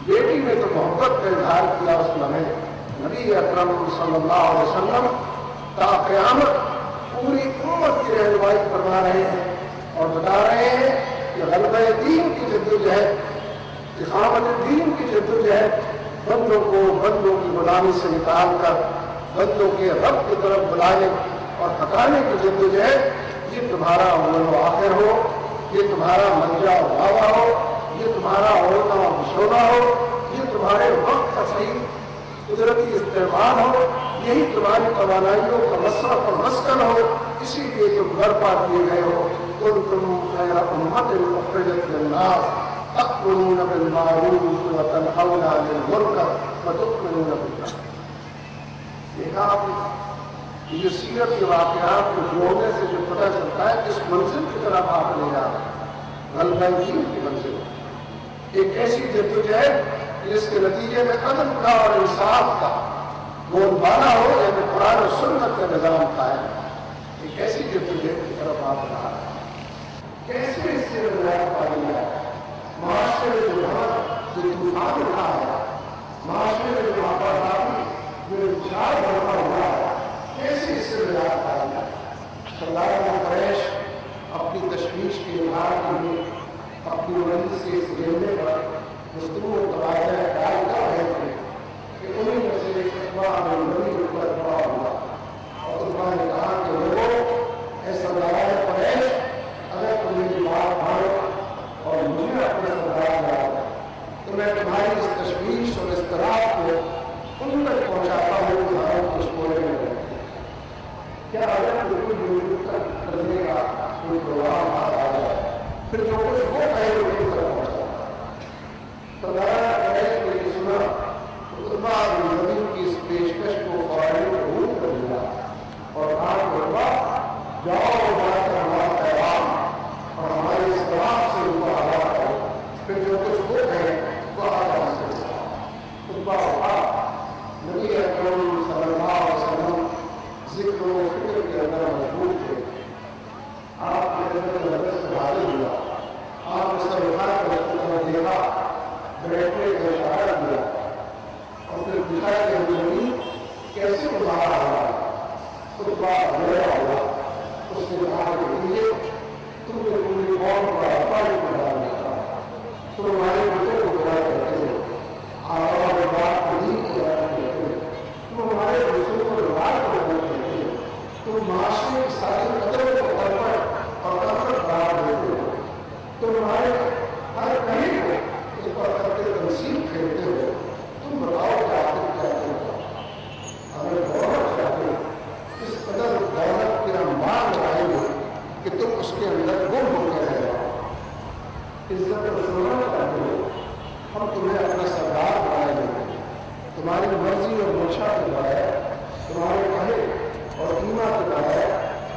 بیٹی نے تو محبت کا اظہار کیا اس لمحے. نبی اکرم صلی اللہ علیہ وسلم تا قیامت پوری امت کی رہنمائی فرما رہے ہیں اور بتا رہے ہیں کہ غلبہ دین کی جدوجہد, اقامت دین کی جدوجہد, بندوں کو بندوں کی غلامی سے نکال کر بندوں کے رب کی طرف بلانے اور ہٹانے کی جدوجہد, یہ تمہارا اول و آخر ہو, یہ تمہارا منجا و باوا ہو, یہ تمہارا اوڑھنا و بچھونا ہو, یہ تمہارے وقت کا صحیح قدرتی استعمال ہو, یہی تمہاری توانائیوں کا مصرف اور مسکن ہو. اسی لیے تم برپا کیے گئے ہو. کنتم خیر امۃ اخرجت للناس تأمرون بالمعروف وتنہون عن المنکر وتؤمنون باللہ. دیکھا آپ نے یہ سیرت کے واقعات کو جوڑنے سے جو پتہ چلتا ہے کس منزل کی طرف آپ لے جا رہے ہیں, غلبہ دین کی منزل. ایک ایسی جدوجہد جس کے نتیجے میں عدل کا اور انصاف کا بول بالا ہو, یعنی قرآن و سنت کا نظام قائم ہے. ایک ایسی جدوجہد کی طرف آپ بڑھا رہے ہیں. کیسے اس سے روایت پائی ہے, معاشرے میں جو طوفان اٹھا ہے, معاشرے میں جو آبادی جو انتشار بڑھا ہوا ہے, کیسے اس سے روایت پائی ہے. سردار قریش اپنی تشویش کے اظہار کے لیے اپنی منزل سے اس گرنے پر گفتگو و تبادلہ خیال کر رہے تھے کہ انہیں میں سے ایک اخبار میں نبی کے اوپر پڑا ہوا اور انہوں نے کہا کہ لوگوں, اے سردار قریش, اگر تم میری بات مانو اور مجھے اپنے سردار بناؤ تو میں تمہاری اس تشویش اور اضطراب کو ان تک پہنچاتا ہوں کہ ہم کچھ بولے میں رہتے ہیں. کیا اگر بالکل کرنے کا کوئی پروگرام آ جائے پھر جو کچھ وہ کہے وہ ان تک پہنچا. سردار قریش نے یہ سنا تو عتبہ بن ربیع کی اس پیشکش کو فوراً قبول کر لیا اور کہا کہ عتبہ جاؤ اور جا کر ہمارا پیغام اور ہمارے اس طرح سے ان کو آگاہ کرو, پھر جو کچھ وہ کہے وہ آگاہ سے ہوگا. عتبہ اٹھا. نبی اکرم صلی اللہ علیہ وسلم ذکر و فکر کے اندر مشغول تھے. آپ کے اندر نظر سے حاضر ہوا, آپ نے سر اٹھا کر اس کو دیکھا, بیٹھنے کا اشارہ دیا اور پھر پوچھا کہ زمین کیسے گزارا ہوا ہے. خطبہ میرا ہوا. اس نے کہا کہ یہ تم نے پوری قوم کا اپائی بنا دیا, تم ہمارے بچوں کو بنا کرتے ہو, آبا و بات کو دین کی بات کرتے ہو, تم ہمارے بچوں کو روایت کو بنا کرتے ہو, تم معاشرے کی ساری قدروں کو گڑبڑ اور کثرت قرار دیتے ہو, تم ہمارے ہر کہیں کو اس پر کرتے تنظیم کھیلتے ہو. تم بتاؤ کہ آخر کیا کرو. اگر دولت چاہتے ہو اس قدر دولت کے انبار لگائیں گے کہ تم اس کے اندر گم ہو کے رہ جاؤ. عزت و شہرت چاہتے ہو, ہم تمہیں اپنا سردار بنائے دیتے ہیں. تمہاری مرضی اور منشا کے بغیر, تمہارے کہے اور ایما کے بغیر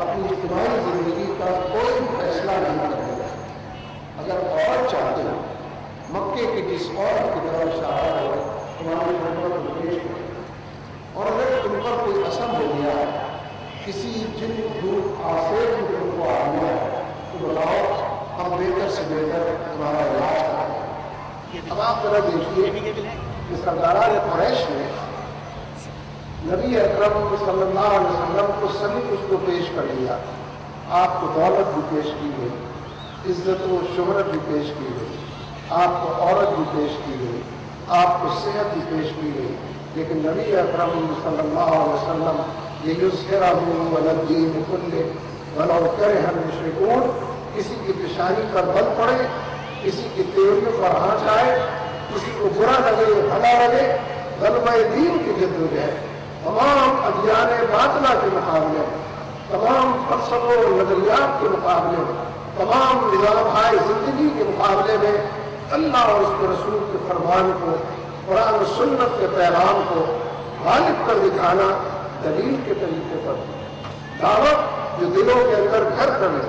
اپنی اجتماعی زندگی کا کوئی فیصلہ نہیں کرے گا. اگر عورت چاہتے ہو مکے کی جس عورت کی طرف اشارہ ہو تمہاری خدمت کو پیش کرے, اور اگر تم پر کوئی اثر ہو گیا ہے, کسی جن دور آسیر میں تم کو آ گیا ہے, تو بتاؤ ہم بہتر سے بہتر تمہارا علاج کریں. اب آپ ذرا دیکھیے کہ سردار قریش نے نبی اکرم صلی اللہ علیہ وسلم کو سبھی کچھ کو پیش کر دیا. آپ کو دولت بھی پیش کی گئی, عزت و شہرت بھی پیش کی گئی, آپ کو عورت بھی پیش کی گئی, آپ کو صحت بھی پیش کی گئی, لیکن نبی اکرم صلی اللہ علیہ وسلم یہ یظہرہ علی الدین کلہ ولو کرہ المشرکون, کسی کی پیشانی پر بل پڑے, کسی کی تیوریوں پر آنچ آئے, کسی کو برا لگے بھلا لگے, غلبہ دین کی جدوجہد تمام ادیان باطلہ کے مقابلے, تمام فلسفوں اور نظریات کے مقابلے, تمام نظام ہائے زندگی کے مقابلے میں اللہ اور اس کے رسول کے فرمان کو, قرآن و سنت کے پیغام کو غالب کر دکھانا دلیل کے طریقے پر, دعوت جو دلوں کے اندر گھر کرے,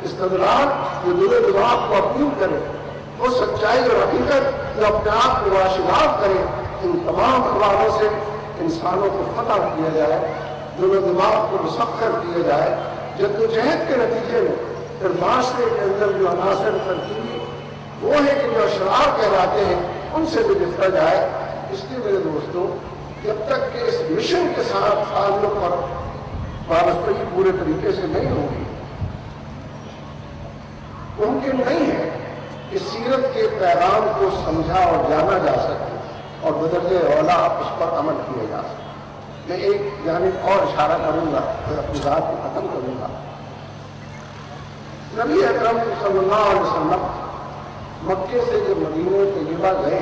استدلال جو دل و دماغ کو اپیل کرے, وہ سچائی اور حقیقت جو اپنے آپ کو واشگاف کرے, ان تمام اخباروں سے انسانوں کو فتح کیا جائے, دل و دماغ کو مسخر کیا جائے. جدوجہد کے نتیجے میں پھر معاشرے کے اندر جو عناصر ترکیبی وہ ہے کہ جو اشرار کہلاتے ہیں ان سے بھی نپٹا جائے۔ اس لیے میرے دوستوں، جب تک کہ اس مشن کے ساتھ تعلق پر وابستگی پورے طریقے سے نہیں ہوگی، ممکن نہیں ہے کہ سیرت کے پیغام کو سمجھا اور جانا جا سکے اور بدلے اولا اس پر عمل کیا جا سکے۔ میں ایک جانب اور اشارہ کروں گا، پھر اپنی بات کو ختم کروں گا۔ نبی اکرم صلی اللہ علیہ وسلم مکے سے جب مدینہ طیبہ گئے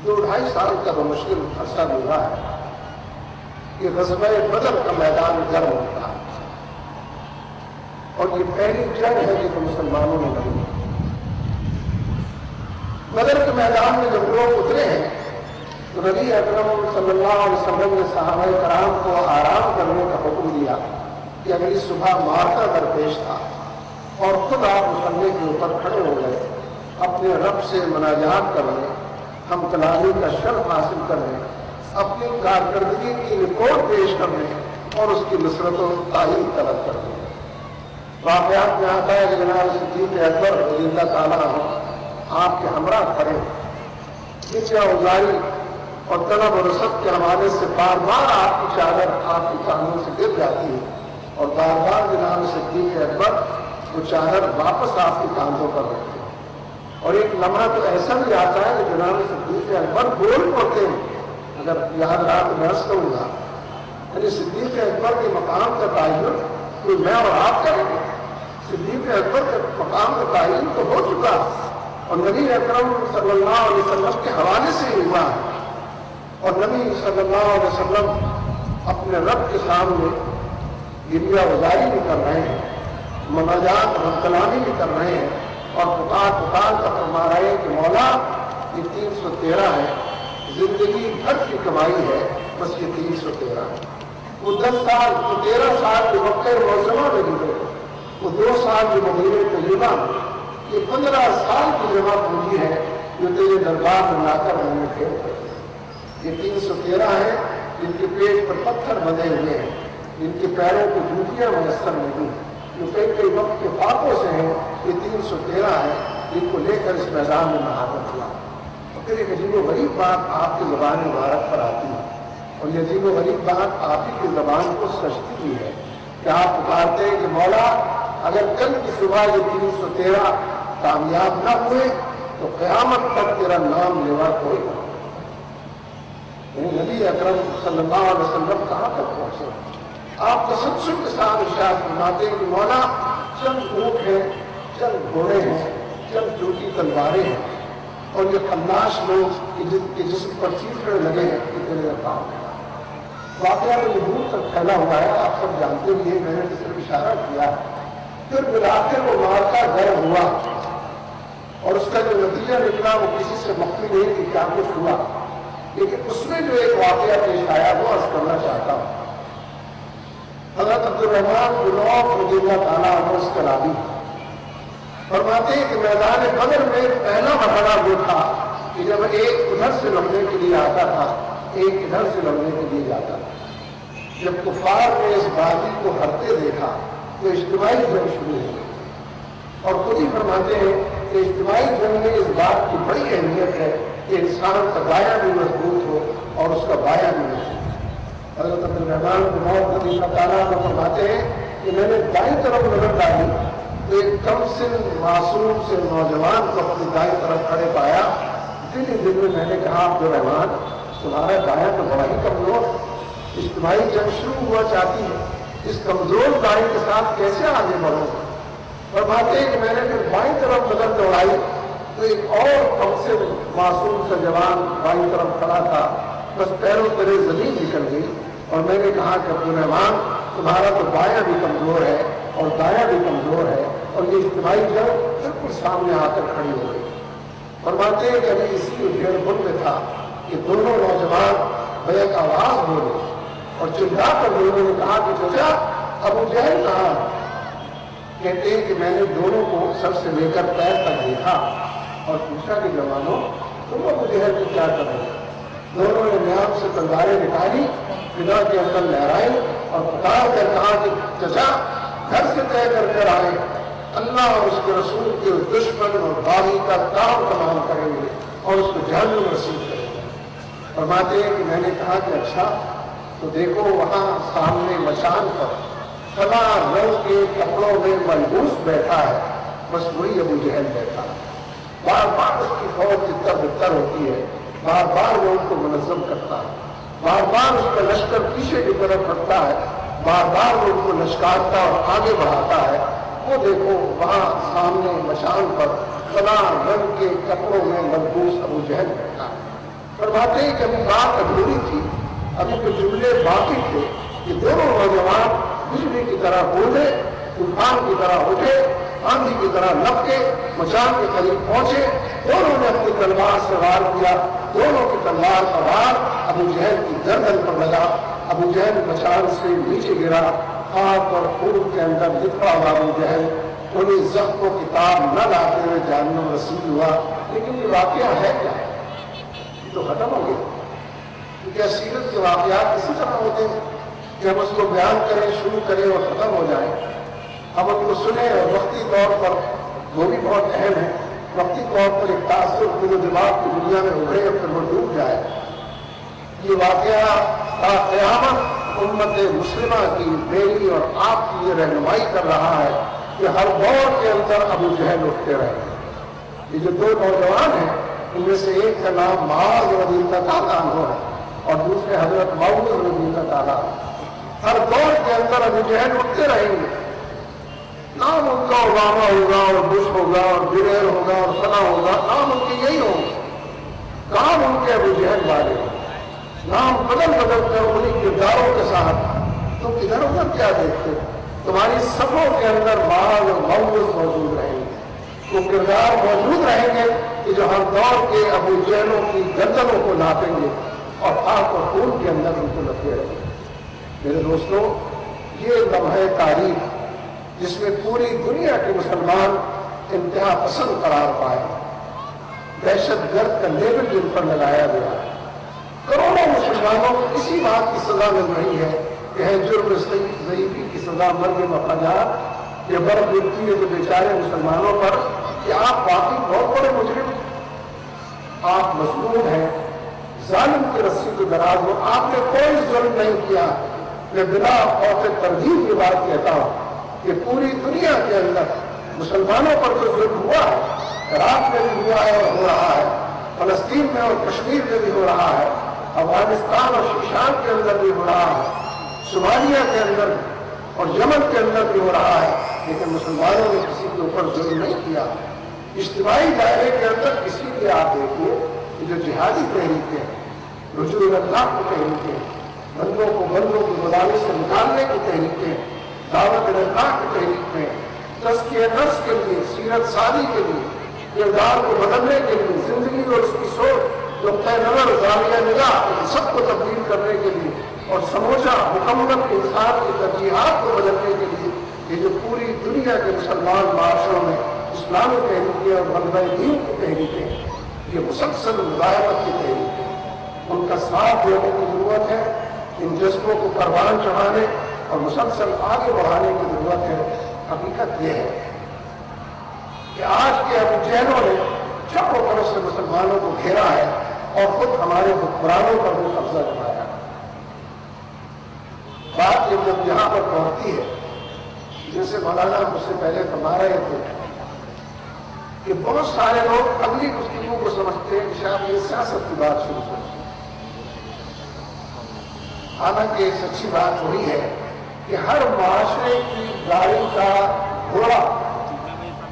2-2.5 سال کا بمشکل عرصہ گزرا ہے۔ یہ غزوہ بدر کا میدان گرم ہوتا ہے اور یہ پہلی جنگ ہے جو مسلمانوں نے لڑی۔ بدر کے میدان میں جب لوگ اترے ہیں تو نبی اکرم صلی اللہ علیہ وسلم نے صحابہ کرام کو آرام کرنے کا حکم دیا کہ اگلی صبح معرکہ درپیش تھا، اور خود آپ مسلح کے اوپر کھڑے ہو گئے، اپنے رب سے مناجات کرنے، ہم کلامی کا شرف حاصل کرنے، اپنی کارکردگی کی رپورٹ پیش کرنے اور اس کی نصرت و تعین طلب کرنے۔ واقعات میں آتا ہے کہ جناب صدیق اکبر رضی اللہ تعالیٰ عنہ آپ کے ہمراہ کھڑے، نیچے ازاری اور طلب و رسد کے حوالے سے بار بار آپ کی چادر آپ کی کانوں سے گر جاتی ہے، اور بار بار جناب صدیق اکبر وہ چادر واپس آپ کے کاندھوں پر رکھتے ہیں۔ اور ایک لمحہ تو ایسا بھی آتا ہے کہ جناب صدیق اکبر بول پڑتے ہیں، اگر یاد رہا تو میں عرض کروں گا، یعنی صدیق اکبر کے مقام کا تعین کوئی میں اور آپ کریں گے؟ صدیق اکبر کے مقام کا تعین تو ہو چکا، اور نبی اکرم صلی اللہ علیہ وسلم کے حوالے سے ہی ہوا ہے، اور نبی صلی اللہ علیہ وسلم اپنے رب کے سامنے گریہ گزاری بھی کر رہے ہیں، مناجات اور کلامی بھی کر رہے ہیں، اور پکار کا فرما رہے ہیں کہ مولا یہ 313 ہے، زندگی بھر کی کمائی ہے، بس یہ 313 ہے۔ وہ 10 سال، وہ 13 سال جو مکہ معظمہ میں گزرے، وہ 2 سال جو مدینہ طیبہ میں، یہ 15 سال کی جمع پونجی ہے جو تیرے دربار میں لا کر میں نے پھیر کر دی۔ یہ 313 ہے جن کے پیٹ پر پتھر بندھے ہوئے ہیں، جن کے پیروں کو جوتیاں میسر نہیں، جو کئی وقت کے فاقوں سے ہیں، یہ 313 ہے جن کو لے کر اس میدان میں مہارت ہوا۔ اور پھر ایک عجیب و غریب بات آپ کی زبان مبارک پر آتی ہے، اور یہ عجیب و غریب بات آپ ہی کی زبان کو سجتی بھی ہے کہ آپ پکارتے ہیں کہ مولا اگر کل کی صبح یہ 313 کامیاب نہ ہوئے تو قیامت تک تیرا نام لیوا کوئی نہ۔ نبی اکرم صلی اللہ علیہ وسلم کہاں تک پہنچے؟ آپ تسلسل کے ساتھ ارشاد فرماتے ہیں کہ مولا چند اونٹ ہیں، چند گھوڑے ہیں، چند چوٹی تلواریں ہیں، اور یہ خناش لوگ کے جسم پر چیخنے لگے ہیں کہ تیرے کام ہے۔ واقعہ تو دور تک پھیلا ہوا ہے، آپ سب جانتے بھی ہیں، میں نے صرف اشارہ کیا ہے۔ پھر بالآخر وہ معرکہ گرم ہوا، اور اس کا جو نتیجہ نکلا وہ کسی سے مخفی نہیں کہ کیا کچھ ہوا، لیکن اس میں جو ایک واقعہ پیش آیا وہ عرض کرنا چاہتا ہوں۔ حضرت عبدالرحمن بن عوف رضی اللہ تعالیٰ عنہ اس کے راوی فرماتے ہیں کہ میدان بدر میں پہلا مرحلہ وہ تھا کہ جب ایک ادھر سے لڑنے کے لیے آتا تھا، ایک ادھر سے لڑنے کے لیے جاتا تھا۔ جب کفار نے اس بازی کو ہرتے دیکھا تو اجتماعی جنگ شروع ہوئی، اور خود ہی فرماتے ہیں کہ اجتماعی جنگ میں اس بات کی بڑی اہمیت ہے کہ انسان کا دایاں بھی مضبوط ہو اور اس کا بایاں بھی مضبوط ہو۔ حضرت عبدالرحمن بن عوف رضی اللہ تعالیٰ عنہ فرماتے ہیں کہ میں نے دائیں طرف نظر ڈالی تو ایک کم سن معصوم سے نوجوان کو اپنی دائیں طرف کھڑے پایا۔ دل ہی دل میں میں نے کہا عبدالرحمن تمہارا دایاں تو بڑا ہی کمزور، اجتماعی جنگ شروع ہوا چاہتی ہے، اس کمزور دائیں کے ساتھ کیسے آگے بڑھو؟ فرماتے ہیں کہ میں نے پھر بائیں طرف نظر دوڑائی تو ایک اور کم سے معصوم سے جوان بائیں طرف کھڑا تھا، بس پیروں تلے زمین نکل گئی، اور میں نے کہا کہ عبدالرحمن تمہارا تو بایاں بھی کمزور ہے اور دایاں بھی کمزور ہے، اور یہ اجتماعی جنگ بالکل سامنے آ کر کھڑی ہو گئی۔ فرماتے ہیں کہ ابھی اسی ڈیڑھ بن میں تھا کہ دونوں نوجوان بیک آواز بولے اور چلا کر لوگوں نے کہا کہ چچا ابو جہل کہاں؟ کہتے ہیں کہ میں نے دونوں کو سر سے لے کر پیر تک دیکھا اور پوچھا کہ جوانوں تم ابو جہل کو کیا کر رہے؟ دونوں نے نیام سے تلواریں نکالی، فضا کے اندر لہرائی اور پکار کر کہا کہ چچا گھر سے طے کر آئے، اللہ اور اس کے رسول کے دشمن اور باغی کا کام تمام کریں گے، اور اس کو جہنم نصیب کرے گا۔ فرماتے ہیں کہ میں نے کہا کہ اچھا تو دیکھو وہاں سامنے مشان پر فلاں رنگ کے کپڑوں میں ملبوس بیٹھا ہے، بس وہی ابو جہل بیٹھا ہے۔ بار بار اس کی فوج تتر بتر ہوتی ہے، بار بار وہ ان کو منظم کرتا ہے، بار بار اس کا لشکر پیچھے کی طرف ہٹتا ہے، بار بار وہ ان کو لشکارتا اور آگے بڑھاتا ہے۔ وہ دیکھو وہاں سامنے مشان پر فلاں رنگ کے کپڑوں میں ملبوس ابو جہل بیٹھا ہے۔ فرماتے ہیں کہ ابھی بات ادھوری تھی، ابھی کچھ جملے باقی تھے کہ دونوں نوجوان بجلی کی طرح بولے، طوفان کی طرح اٹھے، آندھی کی طرح لپکے مچان کے قریب پہنچے، دونوں نے اپنی تلوار سے وار کیا، دونوں کی تلوار کا وار ابو جہل کی گردن پر لگا، ابو جہل مچان سے نیچے گرا، خاک اور خون کے اندر لپٹا ہوا ابو جہل انہیں زخم و کتاب نہ لاتے ہوئے جہنم رسید ہوا۔ لیکن یہ واقعہ ہے کیا؟ یہ تو ختم ہو گیا، کیونکہ سیرت کے واقعات اسی طرح ہوتے ہیں کہ ہم اس کو بیان کریں، شروع کریں اور ختم ہو جائیں۔ ہم ان کو سنیں اور وقتی طور پر وہ بھی بہت اہم ہے، وقتی طور پر ایک تاثر دل و دماغ کی دنیا میں ابھرے اور پھر وہ ڈوب جائے۔ یہ واقعہ تا قیامت امت مسلمہ کی میری اور آپ کی یہ رہنمائی کر رہا ہے کہ ہر دور کے اندر ابو جہل اٹھتے رہے۔ یہ جو دو نوجوان ہیں ان میں سے ایک کا نام معاذ رضی اللہ تعالیٰ عنہ ہے اور دوسرے حضرت معاذ رضی اللہ تعالیٰ عنہ۔ ہر دور کے اندر ابو جہل اٹھتے رہیں گے، نام ان کا اوباما ہوگا اور بش ہوگا اور بلیر ہوگا اور فلاں ہوگا، نام ان کے یہی ہوں گے، کام ان کے ابو جہل والے ہوں، نام بدل بدل کر انہیں کرداروں کے ساتھ تم ادھر ادھر کیا دیکھتے، تمہاری صفوں کے اندر معاذ اور معاذ موجود رہیں گے، وہ کردار موجود رہیں گے کہ جو ہر دور کے ابو جہلوں کی گردنوں کو ناپیں گے اور خاک اور خون کے اندر ان کو لپٹے رہیں گے۔ میرے دوستوں، یہ لمحہ تاریخ جس میں پوری دنیا کے مسلمان انتہا پسند قرار پائے، دہشت گرد کا لیبل جن پر لگایا گیا، کروڑوں مسلمانوں کو اسی بات کی سزا مل رہی ہے کہ ہے جرم ضعیفی کی سزا مرگ مفاجات، یہ برف گرتی ہے تو بیچارے مسلمانوں پر کہ آپ واقعی بہت بڑے مجرم، آپ مظلوم ہیں، ظالم کی رسی کو دراز ہو، آپ نے کوئی ظلم نہیں کیا۔ میں بلا خوف تردید یہ بات کہتا ہوں کہ پوری دنیا کے اندر مسلمانوں پر جو ظلم ہوا ہے، عراق میں بھی ہوا ہے اور ہو رہا ہے، فلسطین میں اور کشمیر میں بھی ہو رہا ہے، افغانستان اور شیشان کے اندر بھی ہو رہا ہے، صومالیہ کے اندر اور یمن کے اندر بھی ہو رہا ہے، لیکن مسلمانوں نے کسی کے اوپر ظلم نہیں کیا۔ اجتماعی دائرے کے اندر کسی لیے آپ دیکھیے کہ جو جہادی تحریکیں، رجوع اللہ کی تحریکیں، بندوں کو بندوں کی غلامی سے نکالنے کی تحریکیں، دعوت اللہ کی تحریکیں، تزکیہ نفس کے لیے، سیرت سازی کے لیے، کردار کو بدلنے کے لیے، زندگی اور اس کی سوچ، نقطۂ نظر، زاویہ نگاہ، سب کو تبدیل کرنے کے لیے اور سموچا مکمل انسان کی ترجیحات کو بدلنے کے لیے، یہ جو پوری دنیا کے مسلمان معاشروں میں اسلامی تحریکیں اور غلبہ دین کی تحریکیں، یہ مسلسل مزاحمت کی تحریکیں، ان کا ساتھ دینے کی ضرورت ہے، ان جذبوں کو پروان چڑھانے اور مسلسل آگے بڑھانے کی ضرورت ہے۔ حقیقت یہ ہے کہ آج کے ابو جہلوں نے چاروں طرف سے مسلمانوں کو گھیرا ہے اور خود ہمارے حکمرانوں پر بھی قبضہ جمایا ہے۔ بات یہ جب یہاں پر پہنچتی ہے، جیسے مولانا مجھ سے پہلے فرما رہے تھے کہ بہت سارے لوگ اگلی گفتگو کو سمجھتے ہیں کہ شاید یہ سیاست کی بات شروع ہوتی ہے، حالانکہ سچی بات وہی ہے کہ ہر معاشرے کی گاڑی کا گھوڑا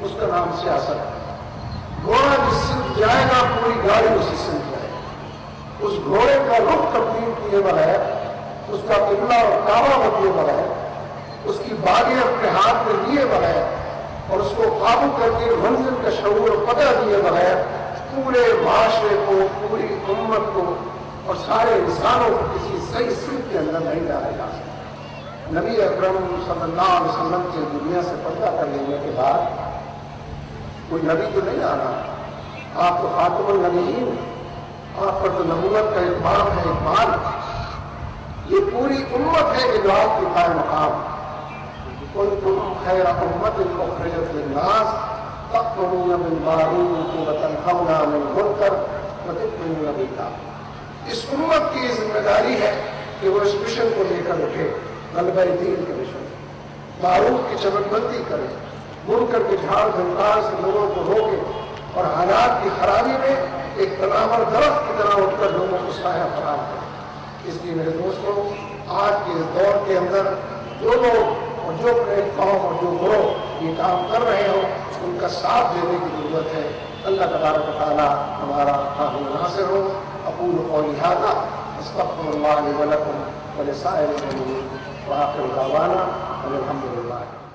اس کا نام سیاست ہے۔ گھوڑا جس سمت جائے گا پوری گاڑی اسی سمت جائے گا، اس گھوڑے کا رخ تبدیل کیے بغیر، اس کا قبلہ اور کعبہ بدلے بغیر، اس کی باغیں اپنے ہاتھ میں لیے بغیر اور اس کو قابو کر کے منزل کا شعور پتہ دیے بغیر پورے معاشرے کو، پوری امت کو اور سارے انسانوں کو کسی صحیح سمت کے اندر نہیں ڈالا جا سکتا۔ نبی اکرم صلی اللہ علیہ وسلم کے دنیا سے پردہ کر لینے کے بعد کوئی نبی تو نہیں آنا، آپ تو خاتم النبیین، آپ پر تو نبوت کا اتمام ہے، اکمال، یہ پوری امت ہے کہ جو آپ کی قائم مقام۔ کنتم خیر امت اخرجت للناس تأمرون بالمعروف وتنہون عن المنکر وتؤمنون بالله۔ اس امت کی ذمہ داری ہے کہ وہ اس مشن کو لے کر اٹھے، غلبہ دین کے مشن، معروف کی چمک بندی کرے، منکر کے جھاڑ جھنکار سے لوگوں کو روکے، اور حالات کی خرابی میں ایک تناور درخت کی طرح اٹھ کر لوگوں کو سایہ فراہم کرے۔ اس لیے میرے دوستوں، آج کے اس دور کے اندر جو لوگ اور جو پلیٹ فارم اور جو گروہ یہ کام کر رہے ہوں، ان کا ساتھ دینے کی ضرورت ہے۔ اللہ تبارک و تعالیٰ ہمارا حامی ناصر ہو۔ اقول قولی ھذا استغفر اللہ لی ولکم ولسائر المؤمنین وآخر دعوانا الحمد للہ۔